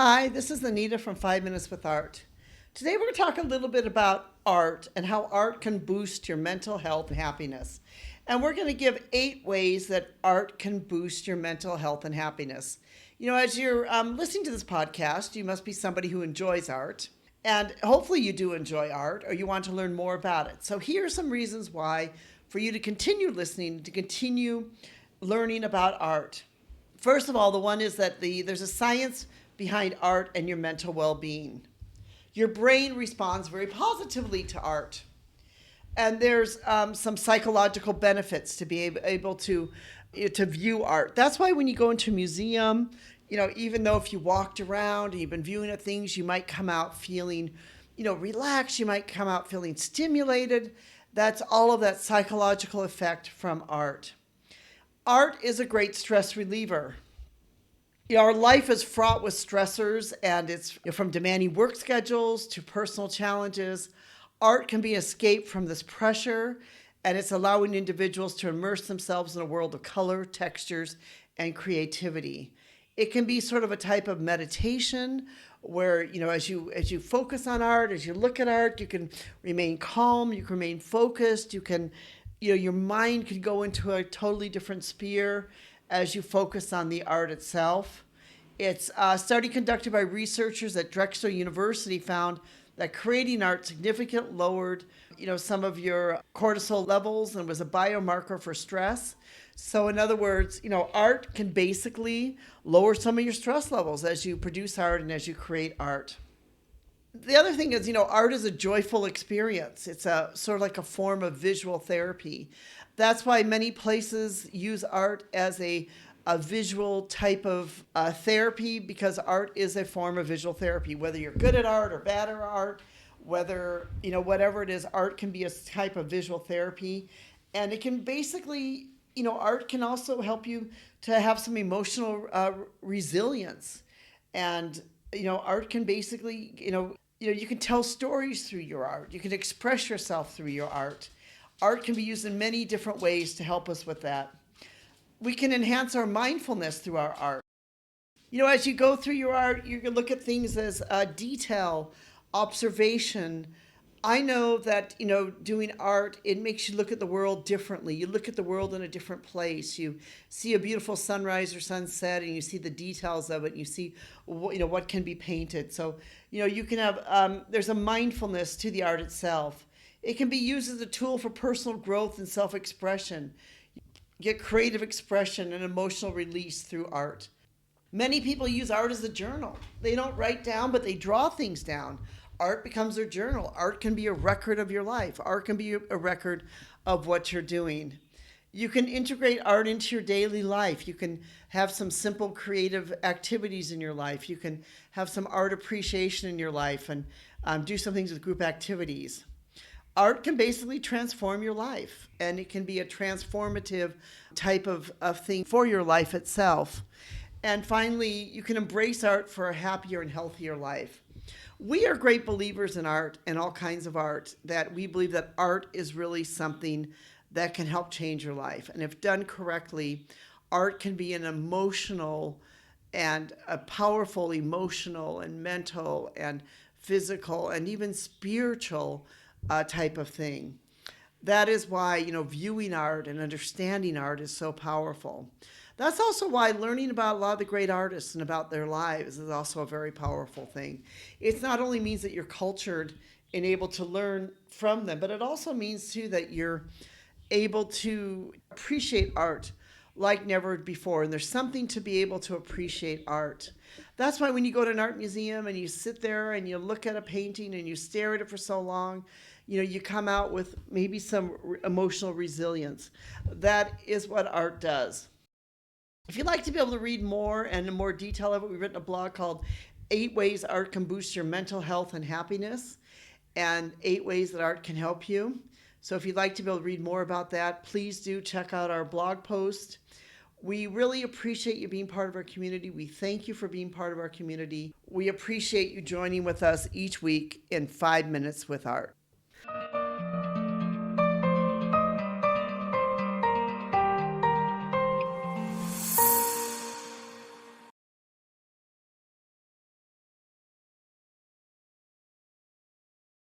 Hi, this is Anita from 5 Minutes with Art. Today we're going to talk a little bit about art and how art can boost your mental health and happiness. And we're going to give 8 ways that art can boost your mental health and happiness. As you're listening to this podcast, you must be somebody who enjoys art. And hopefully you do enjoy art or you want to learn more about it. So here are some reasons why for you to continue listening, to continue learning about art. First of all, the one is that there's a science behind art and your mental well-being. Your brain responds very positively to art. And there's some psychological benefits to be able to view art. That's why when you go into a museum, even though if you walked around and you've been viewing at things, you might come out feeling, relaxed. You might come out feeling stimulated. That's all of that psychological effect from art. Art is a great stress reliever. Our life is fraught with stressors, and it's from demanding work schedules to personal challenges. Art can be an escape from this pressure, and it's allowing individuals to immerse themselves in a world of color, textures, and creativity. It can be sort of a type of meditation where, as you focus on art, as you look at art, you can remain calm, you can remain focused, you can, your mind can go into a totally different sphere as you focus on the art itself. It's a study conducted by researchers at Drexel University found that creating art significantly lowered, some of your cortisol levels and was a biomarker for stress. So in other words, art can basically lower some of your stress levels as you produce art and as you create art. The other thing is, art is a joyful experience. It's a sort of like a form of visual therapy. That's why many places use art as a visual type of therapy, because art is a form of visual therapy. Whether you're good at art or bad at art, whether, whatever it is, art can be a type of visual therapy. And it can basically, art can also help you to have some emotional resilience. And, art can basically, you can tell stories through your art. You can express yourself through your art. Art can be used in many different ways to help us with that. We can enhance our mindfulness through our art. As you go through your art, you can look at things as detail, observation. I know that, doing art, it makes you look at the world differently. You look at the world in a different place. You see a beautiful sunrise or sunset and you see the details of it. And you see, what can be painted. So, you can have, there's a mindfulness to the art itself. It can be used as a tool for personal growth and self-expression. Get creative expression and emotional release through art. Many people use art as a journal. They don't write down, but they draw things down. Art becomes their journal. Art can be a record of your life. Art can be a record of what you're doing. You can integrate art into your daily life. You can have some simple creative activities in your life. You can have some art appreciation in your life and do some things with group activities. Art can basically transform your life, and it can be a transformative type of thing for your life itself. And finally, you can embrace art for a happier and healthier life. We are great believers in art and all kinds of art, that we believe that art is really something that can help change your life. And if done correctly, art can be an emotional and a powerful emotional and mental and physical and even spiritual type of thing. That is why, viewing art and understanding art is so powerful. That's also why learning about a lot of the great artists and about their lives is also a very powerful thing. It not only means that you're cultured and able to learn from them, but it also means too that you're able to appreciate art like never before. And there's something to be able to appreciate art. That's why when you go to an art museum and you sit there and you look at a painting and you stare at it for so long, you come out with maybe some emotional resilience. That is what art does. If you'd like to be able to read more and in more detail of it, we've written a blog called 8 Ways Art Can Boost Your Mental Health and Happiness, and 8 Ways That Art Can Help You. So if you'd like to be able to read more about that, please do check out our blog post. We really appreciate you being part of our community. We thank you for being part of our community. We appreciate you joining with us each week in 5 Minutes with Art.